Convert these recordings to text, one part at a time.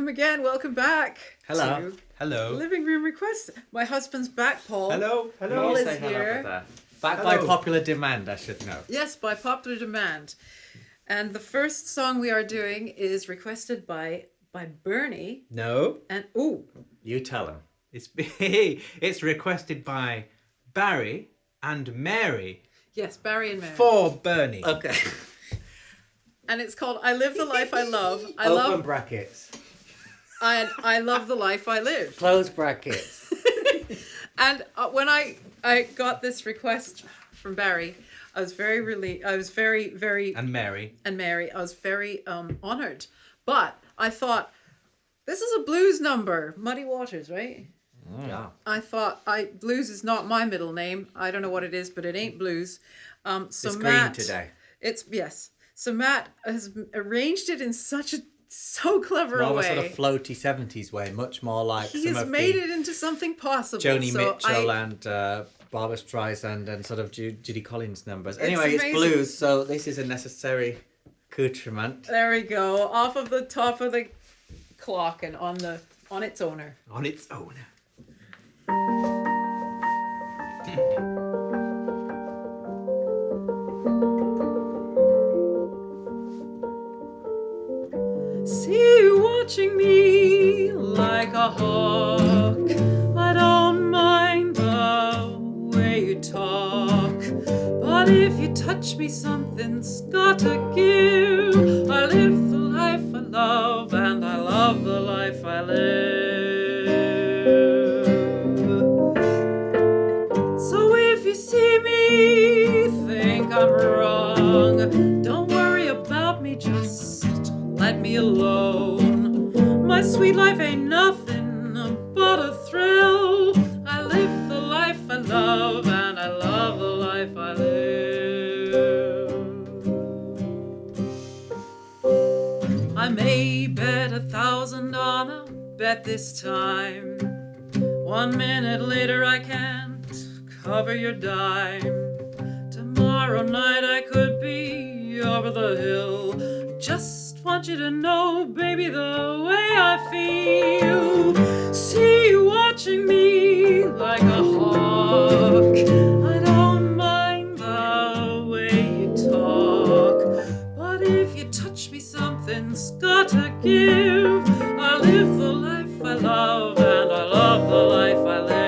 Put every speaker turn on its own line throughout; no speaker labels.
again. Welcome back.
Hello.
Hello.
Living Room Request. My husband's back, Paul.
Hello.
Paul
You
is
say hello
here.
with that. Back
Hello.
by popular demand, I should know.
Yes, by popular demand. And the first song we are doing is requested by Berni.
No.
And
You tell him.
It's requested by Barry and Mary
yes, Barry and Mary.
for Bernie.
Okay.
And it's called I Live the Life I Love.
Open brackets.
I love the life I live.
Close brackets.
And when I got this request from Barry, I was very
And Mary.
and Mary, I was very honored. But I thought, this is a blues number, Muddy Waters, right?
Yeah.
I thought blues is not my middle name. I don't know what it is, but it ain't blues. So
It's
Matt,
green today.
It's yes. So Matt has arranged it in so clever
More
a
of a
way.
sort of floaty 70s way, much more like
He
some
has
of
made
the
it into something possible.
Joni
So
Mitchell and Barbra Streisand and sort of Judy Collins numbers. Anyway, it's
amazing.
blues, so this is a necessary accoutrement.
There we go. Off of the top of the clock and on its owner.
On its own.
See you watching me like a hawk. I don't mind the way you talk, but if you touch me, something's gotta give. I live the life I love, and I love the life I live. So if you see me think I'm wrong, don't worry about me, just let me alone. My sweet life ain't nothing but a thrill. I live the life I love, and I love the life I live. I may bet 1,000 on a bet this time. 1 minute later I can't cover your dime. Tomorrow night I could be over the hill. Just want you to know, baby, the way I feel. See you watching me like a hawk. I don't mind the way you talk, but if you touch me, something's gotta give. I live the life I love, and I love the life I live.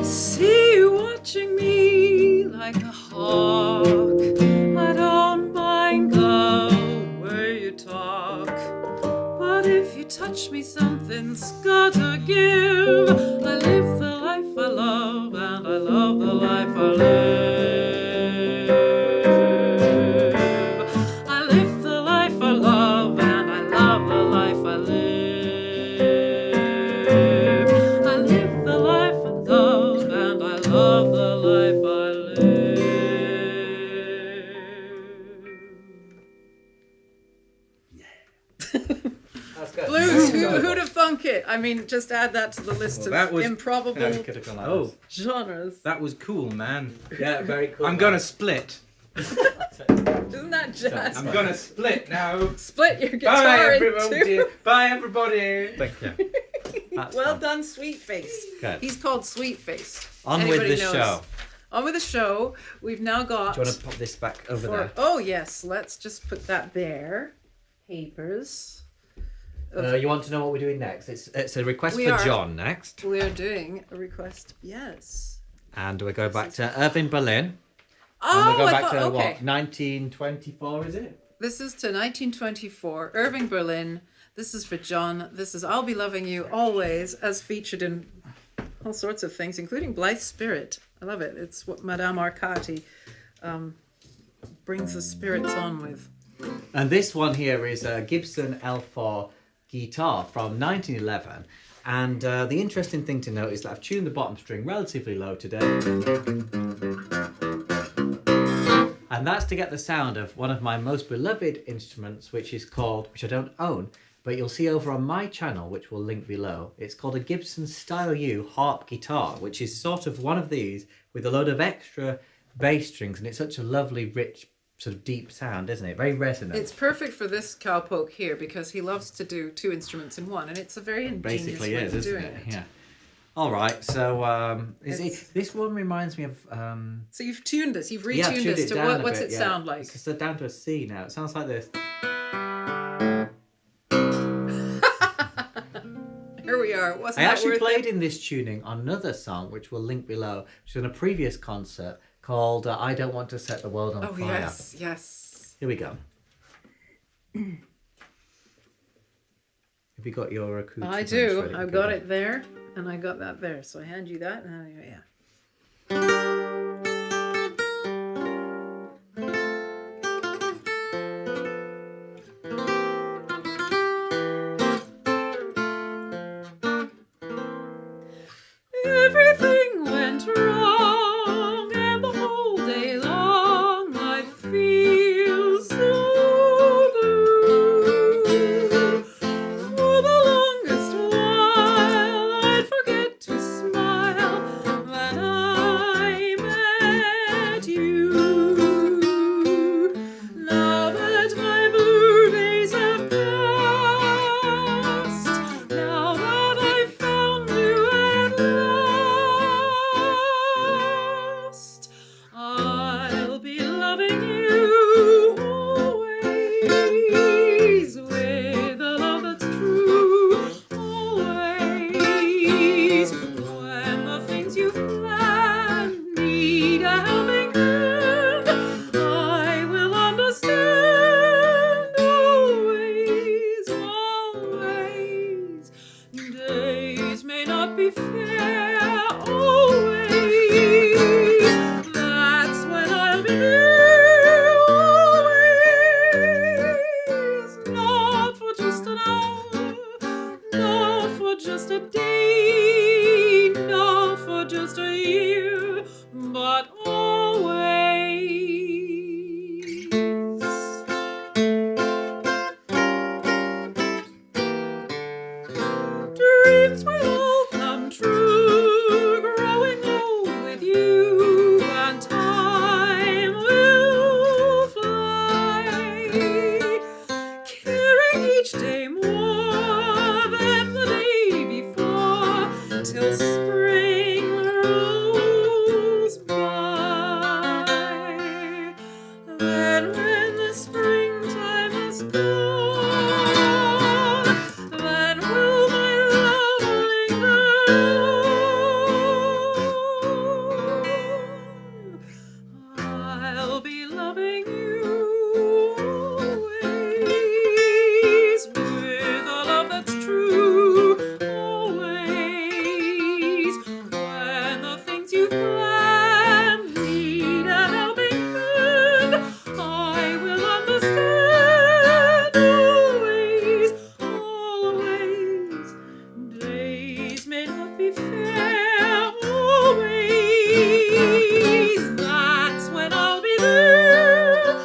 See you watching me like a hawk. I don't mind the way you talk, but if you touch me, something's gotta give. I live the life I love, and I love the life I live. I live the life I love, and I love the life I live. I live the life I love, and I love the life I live.
That's good.
Blues, who'd have thunk it? I mean, just add that to the list
Well, that
of
was-
improbable
Oh,
genres.
that was cool, man.
Yeah, very cool.
I'm gonna split.
Isn't that jazz?
I'm gonna split now.
Split your
Bye,
guitar in
everybody.
two.
Bye, everybody.
Thank you. That's
Well
fun.
done, Sweet Face.
Good.
He's called Sweet Face.
On
Anybody
with the
knows.
show.
On with the show. We've now got.
Do you want to pop this back over there?
Oh yes, let's just put that there. Papers.
You want to know what we're doing next? It's a request
We
for
are.
John next.
We are doing a request. Yes.
And we go back to Irving Berlin.
Oh,
And we go
I
back
thought,
to
okay.
what? 1924, is it?
This is to 1924, Irving Berlin. This is for John. This is I'll Be Loving You Always, as featured in all sorts of things, including Blithe Spirit. I love it. It's what Madame Arcati brings the spirits on with.
And this one here is a Gibson L4 guitar from 1911. And the interesting thing to note is that I've tuned the bottom string relatively low today. And that's to get the sound of one of my most beloved instruments, which I don't own, but you'll see over on my channel, which we'll link below. It's called a Gibson Style U harp guitar, which is sort of one of these with a load of extra bass strings, and it's such a lovely, rich, sort of deep sound, isn't it? Very resonant.
It's perfect for this cowpoke here because he loves to do two instruments in one, and it's a very ingenious way of doing it.
Yeah. All right, so this one reminds me of.
So you've tuned this, you've retuned
Yeah, I've tuned
this
it
to
down
what's
a bit,
it sound like?
It's down to a C now. It sounds like this.
Here we are. Wasn't
I
that
actually
worth
played
it?
in this tuning on another song, which we'll link below, which was in a previous concert called "I Don't Want to Set the World on
Oh
Fire."
yes, yes.
Here we go. Have you got your accoutrements
I do.
ready?
I've
Okay,
got
go.
it there, and I got that there. So I hand you that, and yeah. Everything went wrong, and the whole day long I feel so blue. For the longest while I'd forget to smile when I met you. Now that my blue days have passed, now that I've found you at last, I'll be loving you always with a love that's true. Always, when the things you've planned need a helping hand, I will understand. Always, always. Days may not be fair. Always. That's when I'll be there. Always. Not for just an hour. Not for just a day. Not for just a year. But always. Dreams will all come true, growing old with you, and time will fly, caring each day more than the day before, till spring rolls by. Then when the springtime has gone, then will my love linger. I'll be loving you always with a love that's true. Always, when the things you've planned need a helping hand, I will understand. Always, always. Days may not be fair. Always. That's when I'll be there.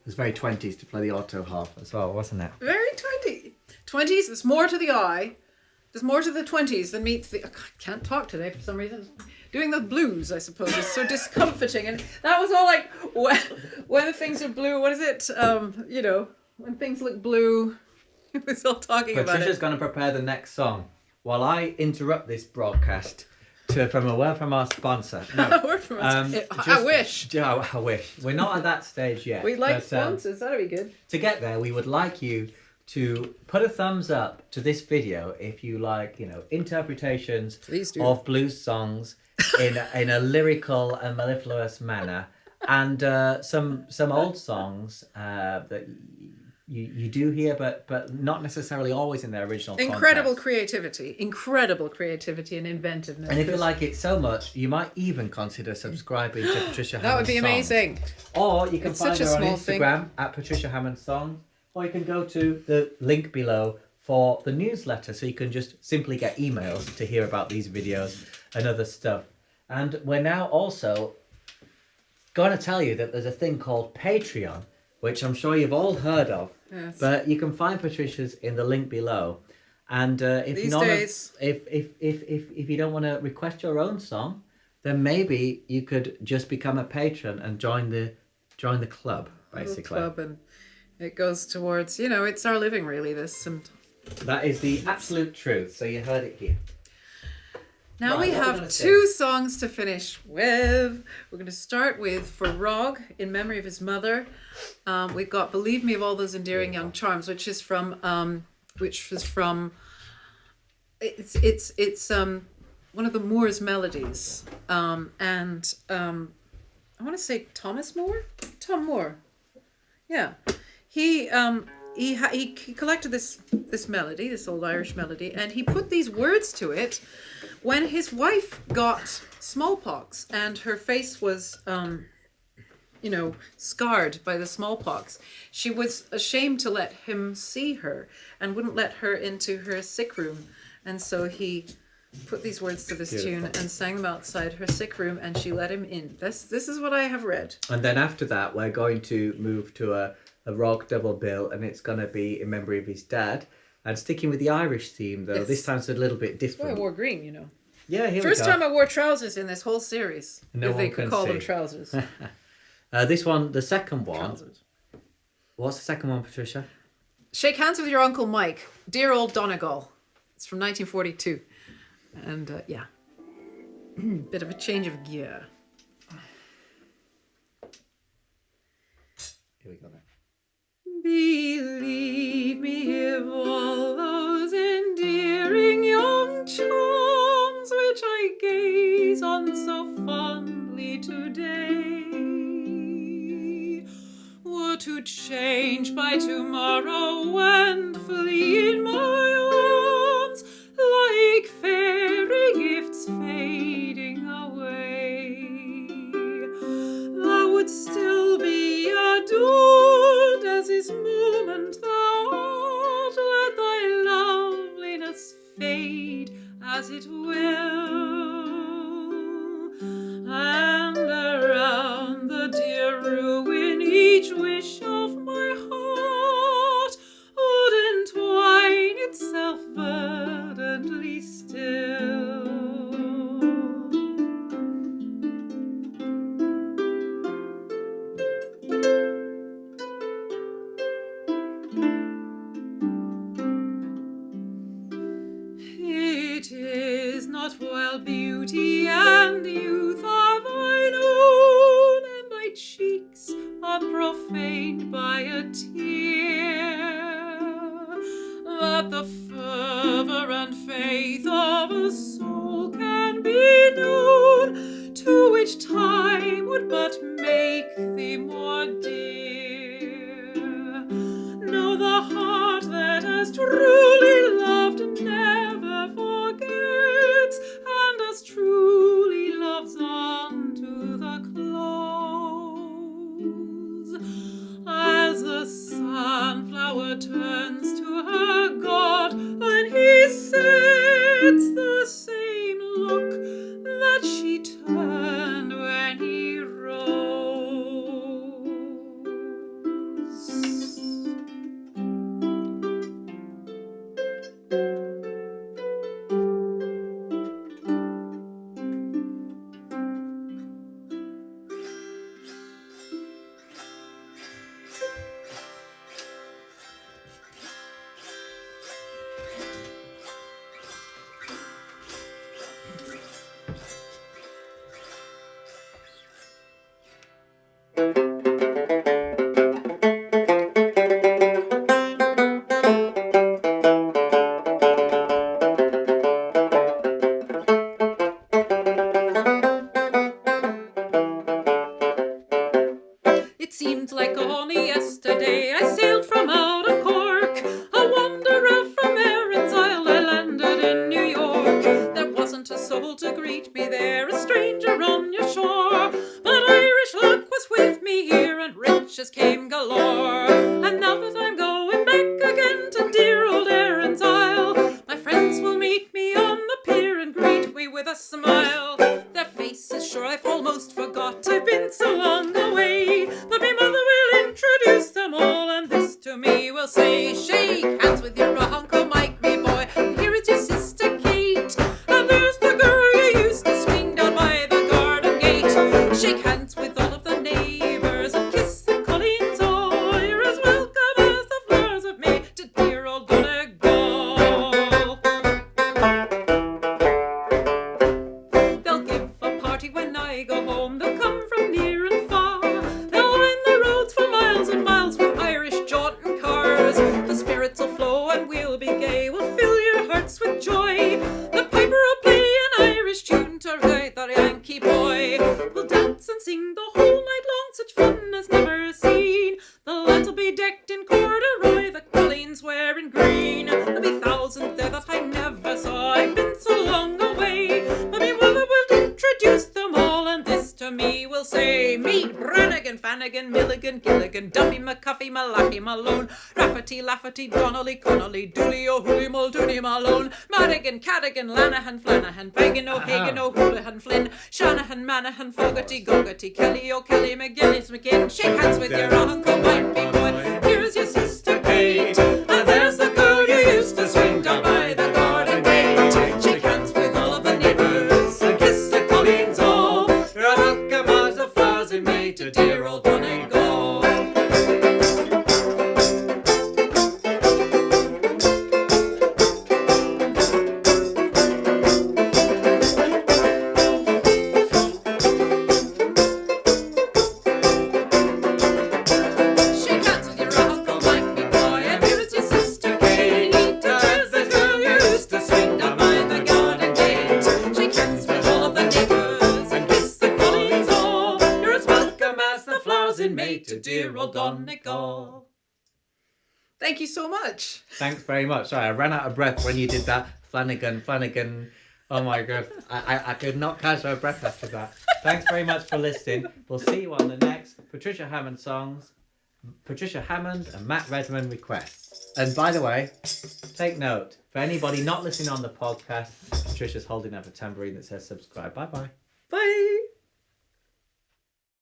was very 20s to play the alto harp as well, wasn't it?
Very 20s. There's more to the eye. There's more to the 20s than meets the... I can't talk today for some reason. Doing the blues, I suppose, is so discomforting. And that was all like, when things are blue, what is it? When things look blue, it was all talking about it.
Patricia's going to prepare the next song while I interrupt this broadcast from a word from our sponsor. No,
A word from us. I wish.
I wish. We're not at that stage yet.
We'd like sponsors. That'd be good.
To get there, we would like you to put a thumbs up to this video if you like, interpretations of blues songs in a lyrical and mellifluous manner, and some old songs that you do hear, but not necessarily always in their original context. Incredible
creativity and inventiveness.
And if you like it so much, you might even consider subscribing to Patricia Hammond.
That would be amazing.
Or you can find her on Instagram at Patricia Hammond Songs, or you can go to the link below for the newsletter, so you can just simply get emails to hear about these videos and other stuff. And we're now also going to tell you that there's a thing called Patreon, which I'm sure you've all heard of.
Yes.
But you can find Patricia's in the link below. And if you don't want to request your own song, then maybe you could just become a patron and join the club, basically.
Club, and it goes towards, it's our living really, this. And
that is the absolute truth. So you heard it here.
Now we have two songs to finish with. We're going to start with For Rog, in memory of his mother. We've got Believe Me of All Those Endearing Young Charms, which was from it's one of the Moore's melodies. I want to say Tom Moore. Yeah. He collected this melody, this old Irish melody, and he put these words to it when his wife got smallpox and her face was, scarred by the smallpox. She was ashamed to let him see her and wouldn't let her into her sick room. And so he put these words to this tune and sang them outside her sick room, and she let him in. This is what I have read. And
then after that, we're going to move to a Rog double bill, and it's going to be in memory of his dad. And sticking with the Irish theme, though, this time's a little bit different.
Well, I wore green,
Yeah, here
First time I wore trousers in this whole series.
No
if they could call
see.
them trousers.
This one, the second one.
Trousers.
What's the second one, Patricia?
Shake Hands with Your Uncle Mike. Dear Old Donegal. It's from 1942. And, bit of a change of gear.
Here we go then.
Believe me of all those endearing young charms which I gaze on so fondly today were to change by tomorrow and flee in my arms like fairy gifts fading away. Thou would still be adored as this moment thou art. Let thy loveliness fade as it will, and around the dear ruin each wish of my heart would entwine itself verdantly still. It is not well beauty and youth are thine own, and thy cheeks are profaned by a tear, that the fervour and faith of a soul can be known, to which time would but make thee more dear. Know the heart that has truly loved never forgets, and as truly loves on to the close, as the sunflower turns to her God when he sets the same look that It seemed like only yesterday I sailed from out of Cork, a wanderer from Erin's Isle. I landed in New York. There wasn't a soul to greet me there, a stranger on your shore, but Irish luck was with me here, and riches came galore. And now that I'm going back again to dear old Erin's Isle, my friends will meet me on the pier and greet me with a smile. Their faces sure I've almost forgot, I've been so long away, but my mother will introduce them all, and this to me will say, shake hands with your Uncle Mike, me boy, and here is your sister Kate, and there's the girl you used to swing down by the garden gate. Shake hands with all of the neighbours and kiss the colleens all. You're as welcome as the flowers of May to dear old Donegal. They'll give a party when I go home, they'll come from near and far, they'll line the roads for miles and miles with Irish jaunting cars. The spirits will flow and we'll be gay, we'll fill your hearts with joy. The piper will play an Irish tune to right the Yankee boy. We'll dance and sing the whole night long, such fun as never seen. The lads will be decked in corduroy, the colleens wearing green. There'll be thousands there that I never saw, I've been so long away, but my mother will introduce them all, and this to me will say, meet Brannigan, Fannigan, Milligan, Gilligan, Duffy, McCuffy, Malachi, Malone, Rafferty, Lafferty, Donnelly, Connolly, Dooley, O'Hooley, Muldooney, Malone, Madigan, Cadigan, Lanahan, Flanahan, Fagan, O'Hagan, O'Houlihan, Flynn, Shanahan, Manahan, Fogarty, Gogarty, Kelly, O'Kelly, McGinnis, McGinn. Shake hands with your Uncle Mike, big boy, here's your sister Kate, and there's the girl you used to swing down by the garden gate. Shake hands with all of the neighbours and kiss the colleens all. You're welcome as the flowers in May to dear old Donegal. Shake hands with your Uncle Mike, me boy, and here's your sister Kate, and there's the girl you used to swing down by the garden gate. Shake hands with all of the neighbours and kiss the colleens all. You're as welcome as the flowers in May to dear old Donegal. Thank you so much.
Thanks very much. Sorry, I ran out of breath when you did that. Flanagan. Oh my god. I could not catch my breath after that. Thanks very much for listening. We'll see you on the next Patricia Hammond songs. Patricia Hammond and Matt Redman requests. And by the way, take note, for anybody not listening on the podcast, Patricia's holding up a tambourine that says subscribe. Bye bye.
Bye.